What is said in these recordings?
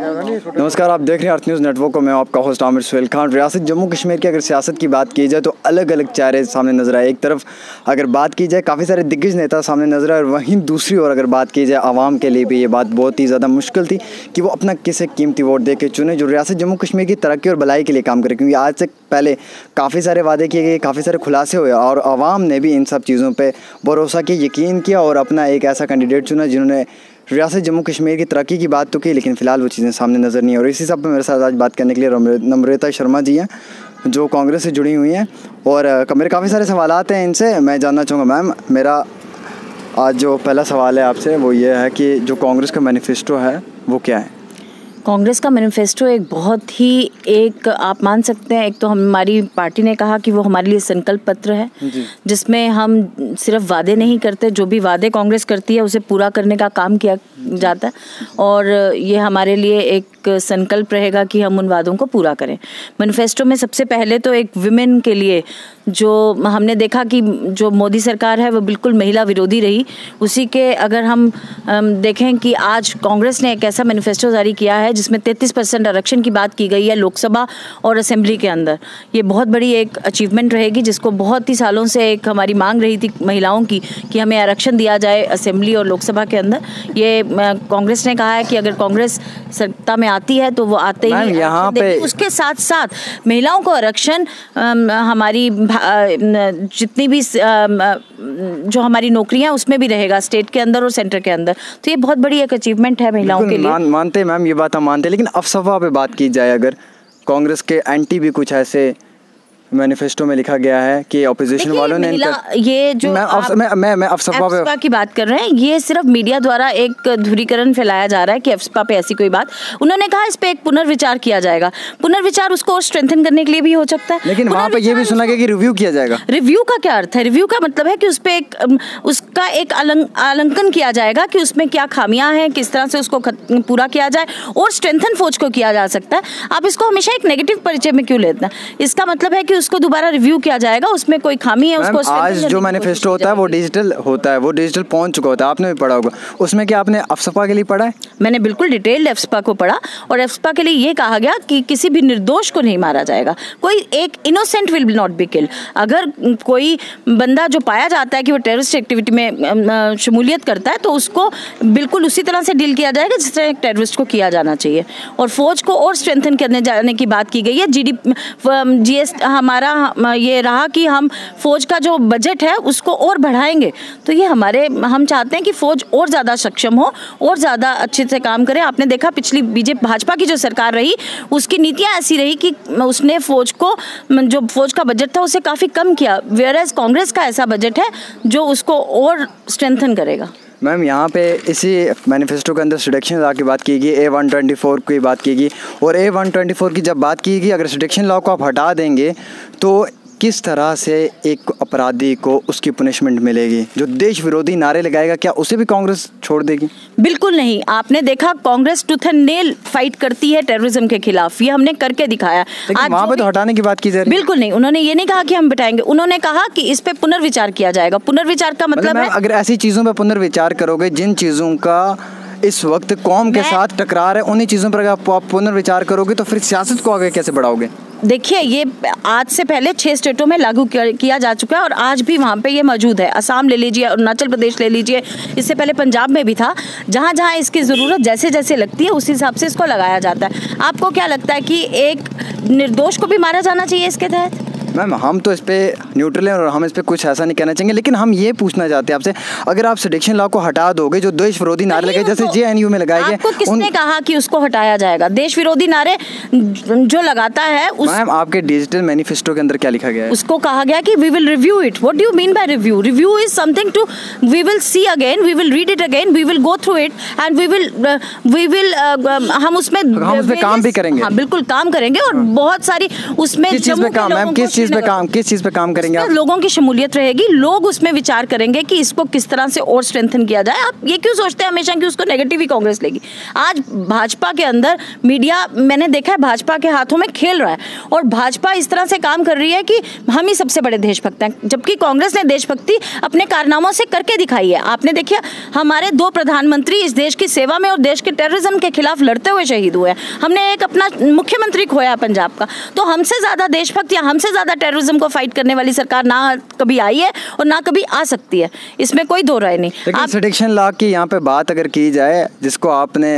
नमस्कार, आप देख रहे हैं अर्थ न्यूज़ नेटवर्क को। मैं आपका होस्ट आमिर सुहेल खान। रियासत जम्मू कश्मीर की अगर सियासत की बात की जाए तो अलग अलग चेहरे सामने नजर आए। एक तरफ अगर बात की जाए काफ़ी सारे दिग्गज नेता सामने नजर आए, और वहीं दूसरी ओर अगर बात की जाए आवाम के लिए भी ये बात बहुत ही ज़्यादा मुश्किल थी कि वो अपना किसे कीमती वोट दे के चुने जो रियासत जम्मू कश्मीर की तरक्की और भलाई के लिए काम करे। क्योंकि आज से पहले काफ़ी सारे वादे किए गए, काफ़ी सारे खुलासे हुए और आवाम ने भी इन सब चीज़ों पर भरोसा किया, यकीन किया और अपना एक ऐसा कैंडिडेट चुना जिन्होंने रियासत जम्मू कश्मीर की तरक्की की बात तो की, लेकिन फ़िलहाल वो चीज़ें सामने नज़र नहीं। और इसी सब पे मेरे साथ आज बात करने के लिए नम्रता शर्मा जी हैं जो कांग्रेस से जुड़ी हुई हैं, और मेरे काफ़ी सारे सवालात हैं इनसे। मैं जानना चाहूँगा मैम, मेरा आज जो पहला सवाल है आपसे वो ये है कि जो कांग्रेस का मैनिफेस्टो है वो क्या है? कांग्रेस का मैनिफेस्टो एक बहुत ही आप मान सकते हैं, एक तो हमारी पार्टी ने कहा कि वो हमारे लिए संकल्प पत्र है जिसमें हम सिर्फ वादे नहीं करते, जो भी वादे कांग्रेस करती है उसे पूरा करने का काम किया जाता है, और ये हमारे लिए एक संकल्प रहेगा कि हम उन वादों को पूरा करें। मैनिफेस्टो में सबसे पहले तो एक विमेन के लिए जो हमने देखा कि जो मोदी सरकार है वो बिल्कुल महिला विरोधी रही, उसी के अगर हम देखें कि आज कांग्रेस ने एक ऐसा मैनिफेस्टो जारी किया है जिसमें 33% आरक्षण की बात की गई है लोकसभा और असेंबली के अंदर। ये बहुत बड़ी एक अचीवमेंट रहेगी जिसको बहुत ही सालों से एक हमारी मांग रही थी महिलाओं की कि हमें आरक्षण दिया जाए असेंबली और लोकसभा के अंदर। ये कांग्रेस ने कहा है कि अगर कांग्रेस सत्ता में आती है तो वो आते ही यहाँ पे उसके साथ साथ महिलाओं को आरक्षण हमारी जितनी भी जो हमारी नौकरियां उसमें भी रहेगा, स्टेट के अंदर और सेंटर के अंदर। तो ये बहुत बड़ी एक अचीवमेंट है महिलाओं के लिए। मानते हैं मैम, ये बात हम मानते हैं, लेकिन अफसफा पे बात की जाए, अगर कांग्रेस के एंटी भी कुछ ऐसे मैनिफेस्टो में लिखा गया है कि ऑपोजिशन वालों ने ये जो मैं अफसफा की बात कर रहे हैं, ये सिर्फ मीडिया द्वारा एक ध्रुवीकरण फैलाया जा रहा है कि अफसफा पे ऐसी कोई बात। उन्होंने कहा इस पे एक पुनर्विचार किया जाएगा। पुनर्विचार उसको और स्ट्रेंथन करने के लिए भी हो सकता है, लेकिन वहाँ पे ये भी सुना गया कि रिव्यू किया जाएगा। रिव्यू का क्या अर्थ है? रिव्यू का मतलब है कि उस पे उसका एक आलंकन किया जाएगा कि उसमें क्या खामियां हैं, किस तरह से उसको पूरा किया जाए और स्ट्रेंथन फौज को किया जा सकता है। आप इसको हमेशा एक नेगेटिव परिचय में क्यों लेते हैं? इसका मतलब है कि उसको दोबारा रिव्यू किया जाएगा, उसमें कोई खामी है उसको। आज जो मैनिफेस्टो होता है वो डिजिटल होता है, वो डिजिटल पहुंच चुका होता है, आपने भी पढ़ा होगा। उसमें क्या आपने अफसफा के लिए पढ़ा है? मैंने बिल्कुल डिटेल्ड अफसफा को पढ़ा, और अफसफा के लिए ये कहा गया कि किसी भी निर्दोष को नहीं मारा जाएगा, कोई एक innocent will not be killed. अगर कोई बंदा जो पाया जाता है कि वो टेररिस्ट एक्टिविटी में शमूलियत करता है तो उसको बिल्कुल उसी तरह से डील किया जाएगा जिस तरह एक टेररिस्ट को किया जाना चाहिए। और फौज को और स्ट्रेंथन करने जाने की बात की गई है। GS हमारा ये रहा कि हम फौज का जो बजट है उसको और बढ़ाएंगे। तो ये हम चाहते हैं कि फौज और ज़्यादा सक्षम हो और ज़्यादा अच्छे से काम करे। आपने देखा पिछली बीजेपी भाजपा की जो सरकार रही उसकी नीतियाँ ऐसी रही कि उसने फौज को, जो फौज का बजट था उसे काफ़ी कम किया, वेयरएज कांग्रेस का ऐसा बजट है जो उसको और स्ट्रेंथन करेगा। मैम, यहाँ पे इसी मैनिफेस्टो के अंदर सिलेक्शन लॉ की बात की गई, A124 की बात की गई, और A124 की जब बात की गई अगर सिलेक्शन लॉ को आप हटा देंगे तो किस तरह से एक अपराधी को उसकी पनिशमेंट मिलेगी? जो देश विरोधी नारे लगाएगा क्या उसे भी कांग्रेस छोड़ देगी? बिल्कुल नहीं। आपने देखा Congress tooth and nail fight करती है टेररिज्म के खिलाफ, ये हमने करके दिखाया। आज वहाँ पे तो हटाने की बात की जा रही है। बिल्कुल नहीं, उन्होंने ये नहीं कहा कि हम बिठाएंगे, उन्होंने कहा कि इस पे पुनर्विचार किया जाएगा। पुनर्विचार का मतलब है अगर ऐसी चीजों पे पुनर्विचार करोगे जिन चीजों का इस वक्त कौम के साथ टकरार है, उन्हीं चीज़ों पर आप पुनर्विचार करोगे तो फिर सियासत को आगे कैसे बढ़ाओगे? देखिए, ये आज से पहले 6 स्टेटों में लागू किया जा चुका है और आज भी वहाँ पे ये मौजूद है। असम ले लीजिए, अरुणाचल प्रदेश ले लीजिए, इससे पहले पंजाब में भी था। जहाँ जहाँ इसकी ज़रूरत जैसे जैसे लगती है उस हिसाब से इसको लगाया जाता है। आपको क्या लगता है कि एक निर्दोष को भी मारा जाना चाहिए इसके तहत? मैम, हम तो इस पर न्यूट्रल हैं और हम इस पर कुछ ऐसा नहीं कहना चाहेंगे, लेकिन हम ये पूछना चाहते हैं आपसे, अगर आप सिलेक्शन लॉ को हटा दोगे जो देश विरोधी नारे लगे जैसे JNU में लगाए गए, आपको किसने कहा कि उसको हटाया जाएगा? देश विरोधी नारे जो लगाता है मैम, आपके डिजिटल मैनिफेस्टो के अंदर क्या लिखा गया है? उसको कहा गया कि we will review it. What do you mean by review? Review is something to, we will see again, we will read it again, we will go through it and we will हम उसमें काम भी करेंगे। हाँ, बिल्कुल काम करेंगे। और बहुत सारी उसमें किस चीज़ पे काम? मैम, किस चीज़ पे काम करेंगे आप? लोगों की शमूलियत रहेगी, लोग उसमें विचार करेंगे कि इसको किस तरह से और स्ट्रेंथन किया जाए। आप ये क्यों सोचते हैं हमेशा कि उसको नेगेटिव ही कांग्रेस लेगी? आज भाजपा के अंदर मीडिया, मैंने देखा है, भाजपा के हाथों में खेल रहा है और भाजपा इस तरह से काम कर रही है कि हम ही सबसे बड़े देशभक्त हैं, जबकि कांग्रेस ने देशभक्ति अपने कारनामों से करके दिखाई है। आपने देखिए हमारे 2 प्रधानमंत्री इस देश की सेवा में और देश के टेररिज्म के खिलाफ लड़ते हुए शहीद हुए हैं। हमने एक अपना मुख्यमंत्री खोया पंजाब का। तो हमसे ज्यादा देशभक्त या हमसे ज्यादा टेररिज्म को फाइट करने वाली सरकार ना कभी आई है और ना कभी आ सकती है, इसमें कोई दो राय नहीं। लेकिन सेडिक्शन लॉ की यहाँ पे बात अगर की जाए, जिसको आपने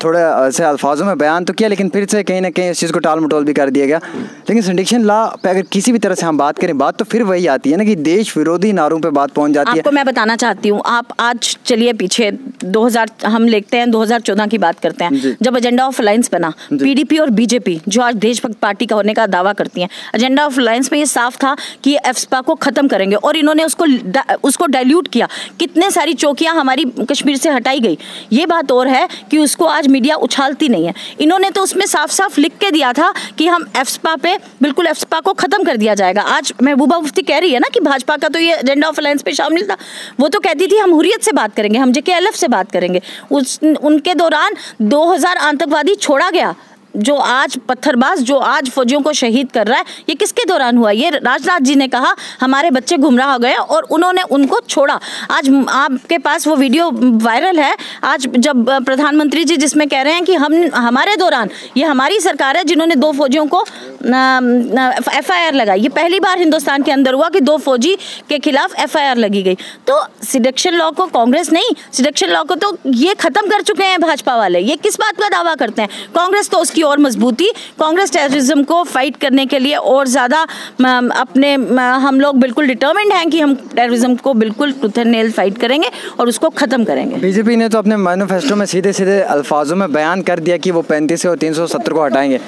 थोड़े से अल्फाजों में बयान तो किया, लेकिन फिर से कहीं ना कहीं इस चीज़ को टाल मटोल भी कर दिया गया। लेकिन सेडिक्शन लॉ पे अगर किसी भी तरह से हम बात करें, बात तो फिर वही आती है ना कि देश विरोधी नारों पे बात पहुंच जाती है। आपको मैं बताना चाहती हूँ, आप आज चलिए पीछे 2000 हम लेते हैं, 2014 की बात करते हैं, जब एजेंडा ऑफ अलायंस बना, पीडीपी और बीजेपी जो आज देशभक्त पार्टी का होने का दावा करती हैं, एजेंडा ऑफ अलायंस में ये साफ था कि ये एफस्पा को खत्म करेंगे और इन्होंने उसको डाइल्यूट किया। कितने सारी चौकियां हमारी कश्मीर से हटाई गई। ये बात और है कि उसको आज मीडिया उछालती नहीं है। इन्होंने तो उसमें साफ साफ लिख के दिया था कि हम एफस्पा पे बिल्कुल एफस्पा को खत्म कर दिया जाएगा। आज महबूबा मुफ्ती कह रही है ना कि भाजपा का तो ये एजेंडा ऑफ अलायंस पे शामिल था। वो तो कहती थी हम हुर्रियत से बात करेंगे, हम जेकेएलएफ से बात करेंगे। उनके दौरान 2000 आतंकवादी छोड़ा गया। जो आज पत्थरबाज, जो आज फौजियों को शहीद कर रहा है, ये किसके दौरान हुआ? ये राजनाथ जी ने कहा हमारे बच्चे गुमराह हो गए और उन्होंने उनको छोड़ा। आज आपके पास वो वीडियो वायरल है, आज जब प्रधानमंत्री जी जिसमें कह रहे हैं कि हमारे दौरान, ये हमारी सरकार है जिन्होंने 2 फौजियों को FIR लगाई। ये पहली बार हिंदुस्तान के अंदर हुआ कि 2 फौजी के खिलाफ FIR लगी गई। तो सेडिक्शन लॉ को कांग्रेस नहीं, सेडिक्शन लॉ को तो ये खत्म कर चुके हैं भाजपा वाले। ये किस बात का दावा करते हैं? कांग्रेस तो उसकी और मजबूती, कांग्रेस टेररिज्म को फाइट करने के लिए और ज्यादा अपने हम लोग बिल्कुल डिटर्मिन्ड हैं कि हम टेररिज्म को बिल्कुल टूथ एंड नेल फाइट करेंगे और उसको खत्म करेंगे। बीजेपी ने तो अपने मैनिफेस्टो में सीधे सीधे अल्फाजों में बयान कर दिया कि वो 35 और 370 को हटाएंगे।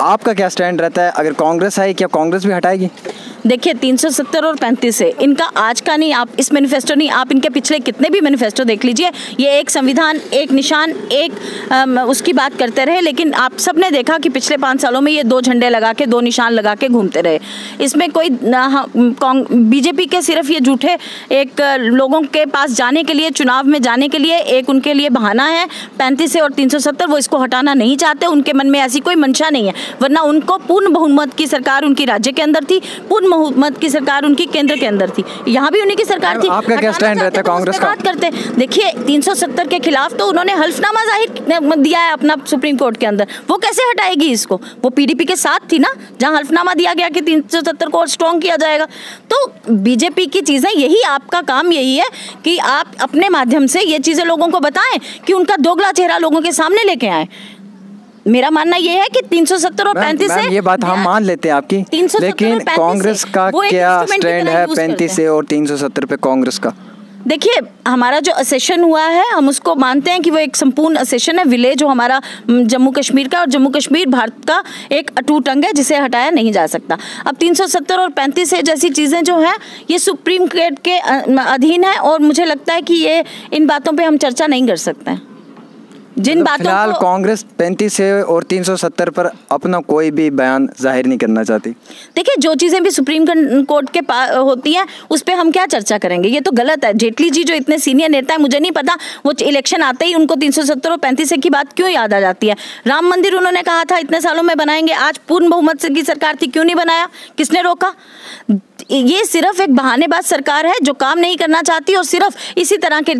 आपका क्या स्टैंड रहता है? अगर कांग्रेस आई, क्या कांग्रेस भी हटाएगी? देखिए 370 और 35 है, इनका आज का नहीं, आप इस मैनिफेस्टो नहीं, आप इनके पिछले कितने भी मैनिफेस्टो देख लीजिए, ये एक संविधान, एक निशान, एक उसकी बात करते रहे। लेकिन आप सब ने देखा कि पिछले 5 सालों में ये 2 झंडे लगा के, 2 निशान लगा के घूमते रहे। इसमें कोई बीजेपी के सिर्फ ये झूठे एक लोगों के पास जाने के लिए, चुनाव में जाने के लिए एक उनके लिए बहाना है। 35 और 370 वो इसको हटाना नहीं चाहते, उनके मन में ऐसी कोई मंशा नहीं है, वरना उनको पूर्ण बहुमत की सरकार उनकी राज्य के अंदर थी, पूर्ण बहुमत की सरकार उनकी केंद्र के अंदर थी, यहाँ भी उन्हीं की सरकार थी। आपका क्या स्टैंड रहता है कांग्रेस का? बात करते देखिए 370 के खिलाफ तो उन्होंने हल्फनामा जाहिर दिया है अपना सुप्रीम कोर्ट के अंदर, वो कैसे हटाएगी इसको? वो पीडीपी के साथ थी ना, जहां हल्फनामा दिया गया कि 370 को स्ट्रॉन्ग किया जाएगा। तो बीजेपी की चीजें यही, आपका काम यही है कि आप अपने माध्यम से ये चीजें लोगों को बताएं कि उनका दोगला चेहरा लोगों के सामने लेके आए। मेरा मानना ये है कि 370 और 35 से, ये बात हम मान लेते हैं आपकी, लेकिन कांग्रेस का क्या स्टैंड है 35 से और 370 पे कांग्रेस का? देखिए हमारा जो असेशन हुआ है, हम उसको मानते हैं कि वो एक संपूर्ण असेशन है, विलेज जो हमारा जम्मू कश्मीर का, और जम्मू कश्मीर भारत का एक अटूट अंग है जिसे हटाया नहीं जा सकता। अब 370 और 35 जैसी चीज़ें जो हैं ये सुप्रीम कोर्ट के अधीन है और मुझे लगता है कि ये इन बातों पे हम चर्चा नहीं कर सकते हैं। जिन बातों फिलहाल कांग्रेस 35 और 370 पर अपना कोई भी बयान जाहिर नहीं करना चाहती। देखिए जो चीज़ें भी सुप्रीम कोर्ट के होती हैं उस पर हम क्या चर्चा करेंगे, ये तो गलत है। जेटली जी जो इतने सीनियर नेता है, मुझे नहीं पता वो इलेक्शन आते ही उनको 370 और 35 की बात क्यों याद आ जाती है। राम मंदिर उन्होंने कहा था इतने सालों में बनाएंगे, आज पूर्ण बहुमत की सरकार थी, क्यों नहीं बनाया, किसने रोका? ये सिर्फ एक बहानेबाज सरकार है जो काम नहीं करना चाहती और सिर्फ इसी तरह के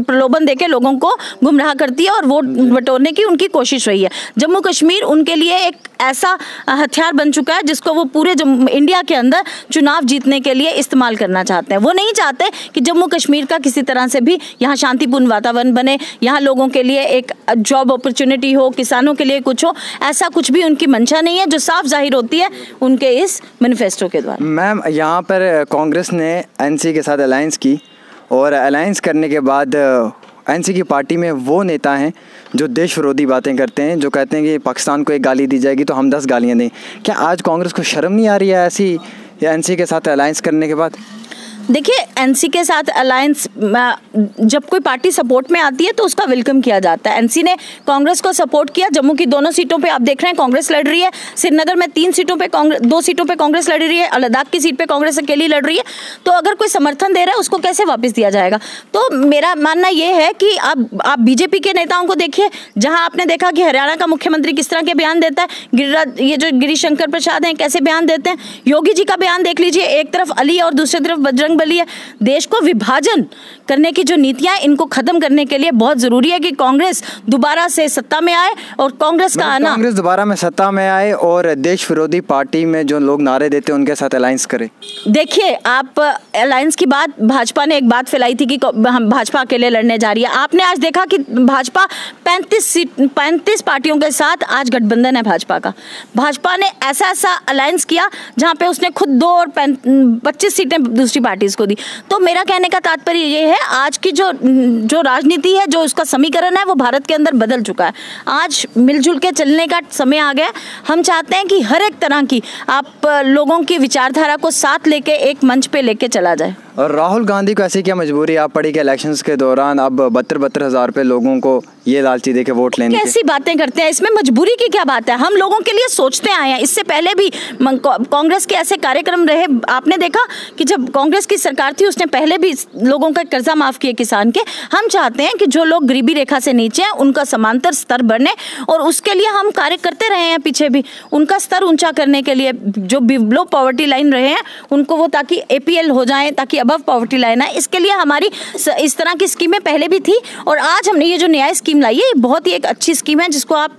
प्रलोभन देके लोगों को गुमराह करती है और वोट बटोरने की उनकी कोशिश रही है। जम्मू कश्मीर उनके लिए एक ऐसा हथियार बन चुका है जिसको वो पूरे इंडिया के अंदर चुनाव जीतने के लिए इस्तेमाल करना चाहते हैं। वो नहीं चाहते कि जम्मू कश्मीर का किसी तरह से भी यहाँ शांतिपूर्ण वातावरण बने, यहाँ लोगों के लिए एक जॉब अपॉर्चुनिटी हो, किसानों के लिए कुछ हो, ऐसा कुछ भी उनकी मंशा नहीं है जो साफ जाहिर होती है उनके इस मैनिफेस्टो के द्वारा। मैम यहाँ पर कांग्रेस ने एनसी के साथ अलायंस की और अलायंस करने के बाद एनसी की पार्टी में वो नेता हैं जो देश विरोधी बातें करते हैं, जो कहते हैं कि पाकिस्तान को एक गाली दी जाएगी तो हम 10 गालियाँ दें। क्या आज कांग्रेस को शर्म नहीं आ रही है ऐसी एनसी के साथ अलायंस करने के बाद? देखिए, एनसी के साथ अलायंस, जब कोई पार्टी सपोर्ट में आती है तो उसका वेलकम किया जाता है। एनसी ने कांग्रेस को सपोर्ट किया। जम्मू की दोनों सीटों पे आप देख रहे हैं कांग्रेस लड़ रही है। श्रीनगर में 2 सीटों पे कांग्रेस लड़ रही है। लद्दाख की सीट पे कांग्रेस अकेली लड़ रही है। तो अगर कोई समर्थन दे रहा है उसको कैसे वापस दिया जाएगा? तो मेरा मानना यह है कि आप बीजेपी के नेताओं को देखिए, जहां आपने देखा कि हरियाणा का मुख्यमंत्री किस तरह के बयान देता है, ये जो गिरिशंकर प्रसाद हैं कैसे बयान देते हैं, योगी जी का बयान देख लीजिए, एक तरफ अली और दूसरी तरफ बजरंग बली है। देश को विभाजन करने की जो नीतियां, इनको खत्म करने के लिए बहुत जरूरी है कि कांग्रेस दोबारा से सत्ता में आए और कांग्रेस का आना, कांग्रेस दोबारा में सत्ता में आए और देश विरोधी पार्टी में जो लोग नारे देते हैं उनके साथ अलायंस करे। देखिए, आप अलायंस की बात, भाजपा ने एक बात फैलाई थी कि हम भाजपा अकेले लड़ने जा रही है। आपने आज देखा कि भाजपा 35 पार्टियों के साथ आज गठबंधन है भाजपा का। भाजपा ने ऐसा अलायंस किया जहां पे उसने खुद 2 और 25 सीटें दूसरी पार्टीज को दी। तो मेरा कहने का तात्पर्य ये है, आज की जो राजनीति है, जो उसका समीकरण है, वो भारत के अंदर बदल चुका है। आज मिलजुल के चलने का समय आ गया। हम चाहते हैं कि हर एक तरह की आप लोगों की विचारधारा को साथ लेके एक मंच पे लेके चला जाए। और राहुल गांधी को ऐसी क्या मजबूरी आप पड़ी कि इलेक्शंस के दौरान अब 72 हज़ार रुपये लोगों को ये लालची देके वोट लेने? कैसी बातें करते हैं, इसमें मजबूरी की क्या बात है? हम लोगों के लिए सोचते आए हैं। इससे पहले भी कांग्रेस के ऐसे कार्यक्रम रहे। आपने देखा कि जब कांग्रेस की सरकार थी उसने पहले भी लोगों का कर्जा माफ किए किसान के। हम चाहते हैं कि जो लोग गरीबी रेखा से नीचे हैं उनका समांतर स्तर बढ़ने, और उसके लिए हम कार्य करते रहे हैं पीछे भी। उनका स्तर ऊंचा करने के लिए जो बिलो पॉवर्टी लाइन रहे हैं उनको वो ताकि APL हो जाए, ताकि अबव पॉवर्टी लाइन है। इसके लिए हमारी इस तरह की स्कीमें पहले भी थी, और आज हमने ये जो न्याय स्कीम लाई है, ये बहुत ही एक अच्छी स्कीम है, जिसको आप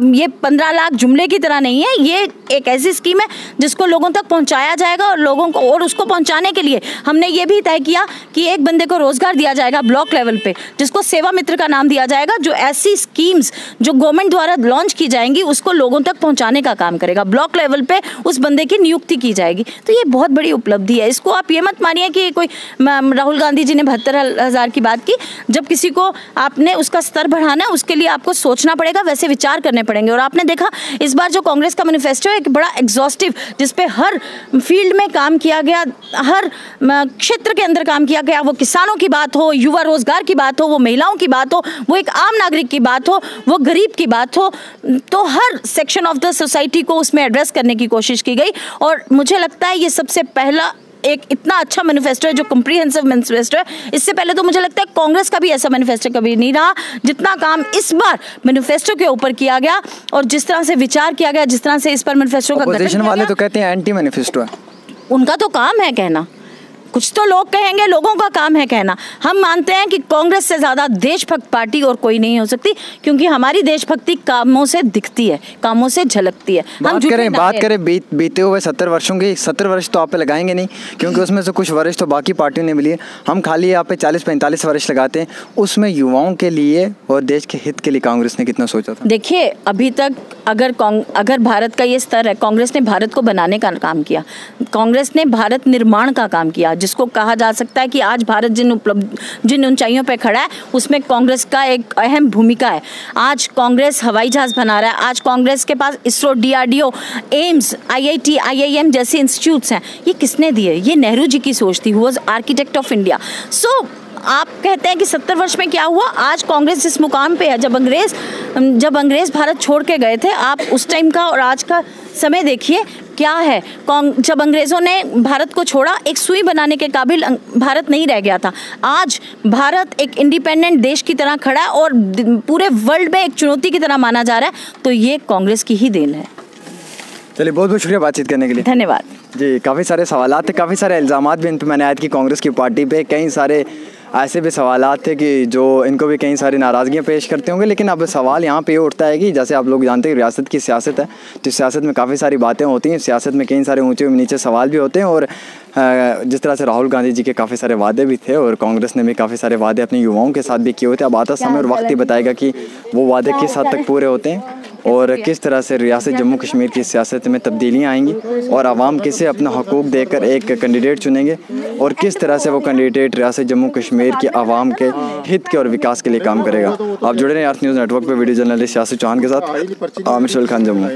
ये 15 लाख जुमले की तरह नहीं है। ये एक ऐसी स्कीम है जिसको लोगों तक पहुंचाया जाएगा, और लोगों को, और उसको पहुंचाने के लिए हमने ये भी तय किया कि एक बंदे को रोजगार दिया जाएगा ब्लॉक लेवल पे, जिसको सेवा मित्र का नाम दिया जाएगा, जो ऐसी स्कीम्स जो गवर्नमेंट द्वारा लॉन्च की जाएंगी उसको लोगों तक पहुंचाने का काम करेगा। ब्लॉक लेवल पे उस बंदे की नियुक्ति की जाएगी। तो ये बहुत बड़ी उपलब्धि है। इसको आप ये मत मानिए कि कोई राहुल गांधी जी ने 72 हज़ार की बात की। जब किसी को आपने उसका स्तर बढ़ाना है, उसके लिए आपको सोचना पड़ेगा, वैसे विचार करने पड़ेंगे। और आपने देखा इस बार जो कांग्रेस का मैनिफेस्टो है, एक बड़ा एग्जॉस्टिव, जिसपे हर फील्ड में काम किया गया, हर क्षेत्र के अंदर काम किया गया। वो किसानों की बात हो, युवा रोजगार की बात हो, वो महिलाओं की बात हो, वो एक आम नागरिक की बात हो, वो गरीब की बात हो, तो हर सेक्शन ऑफ द सोसाइटी को उसमें एड्रेस करने की कोशिश की गई। और मुझे लगता है ये सबसे पहला एक इतना अच्छा मैनिफेस्टो है जो कॉम्प्रिहेंसिव मैनिफेस्टो है। इससे पहले तो मुझे लगता है कांग्रेस का भी ऐसा मैनिफेस्टो कभी नहीं रहा, जितना काम इस बार मैनिफेस्टो के ऊपर किया गया और जिस तरह से विचार किया गया, जिस तरह से इस पर मैनिफेस्टो का अपोजिशन वाले तो कहते हैं एंटी मैनिफेस्टो है। उनका तो काम है कहना, कुछ तो लोग कहेंगे, लोगों का काम है कहना। हम मानते हैं कि कांग्रेस से ज्यादा देशभक्त पार्टी और कोई नहीं हो सकती, क्योंकि हमारी देशभक्ति कामों से दिखती है, कामों से झलकती है। बात करें बीते हुए 70 वर्षों की, 70 वर्ष तो आप पे लगाएंगे नहीं, क्योंकि उसमें से कुछ वर्ष तो बाकी पार्टियों ने मिली है। हम खाली यहाँ पे 40-45 वर्ष लगाते हैं। उसमें युवाओं के लिए और देश के हित के लिए कांग्रेस ने कितना सोचा था? देखिए, अभी तक अगर भारत का ये स्तर है, कांग्रेस ने भारत को बनाने का काम किया, कांग्रेस ने भारत निर्माण का काम किया, जिसको कहा जा सकता है कि आज भारत जिन ऊंचाइयों पर खड़ा है उसमें कांग्रेस का एक अहम भूमिका है। आज कांग्रेस हवाई जहाज बना रहा है, आज कांग्रेस के पास ISRO, DRDO, AIIMS, IIT, IIM जैसे इंस्टीट्यूट्स हैं। ये किसने दिए? ये नेहरू जी की सोच थी, who was architect of India. So आप कहते हैं कि 70 वर्ष में क्या हुआ? आज कांग्रेस जिस मुकाम पे है, जब अंग्रेज भारत छोड़ के गए थे, आप उस टाइम का और आज का समय देखिए क्या है। जब अंग्रेज़ों ने भारत को छोड़ा, एक सुई बनाने के काबिल भारत नहीं रह गया था। आज भारत एक इंडिपेंडेंट देश की तरह खड़ा है और पूरे वर्ल्ड में एक चुनौती की तरह माना जा रहा है। तो ये कांग्रेस की ही देन है। चलिए, बहुत बहुत शुक्रिया बातचीत करने के लिए। धन्यवाद जी। काफ़ी सारे सवालात थे, काफ़ी सारे इल्ज़ामात भी इन पर मैंने आयद की कांग्रेस की पार्टी पे। कई सारे ऐसे भी सवालात थे कि जो इनको भी कई सारी नाराज़गियाँ पेश करते होंगे। लेकिन अब सवाल यहाँ पे ये उठता है कि जैसे आप लोग जानते हैं रियासत की सियासत है, तो सियासत में काफ़ी सारी बातें होती हैं। सियासत में कई सारे ऊंचे नीचे सवाल भी होते हैं। और जिस तरह से राहुल गांधी जी के काफ़ी सारे वादे भी थे और कांग्रेस ने भी काफ़ी सारे वादे अपने युवाओं के साथ भी किए हुए थे। अब आता समय और वक्त ही बताएगा कि वो वादे किस हद तक पूरे होते हैं और किस तरह से रियासत जम्मू कश्मीर की सियासत में तब्दीलियाँ आएंगी और आवाम किसे अपना हकूक़ देकर एक कैंडिडेट चुनेंगे और किस तरह से वो कैंडिडेट रियासत जम्मू कश्मीर की आवाम के हित के और विकास के लिए काम करेगा। आप जुड़े रहे अर्थ न्यूज़ नेटवर्क पर वीडियो जर्नलिस्ट यासिर चौहान के साथ। आमिर सुहेल खान, जम्मू।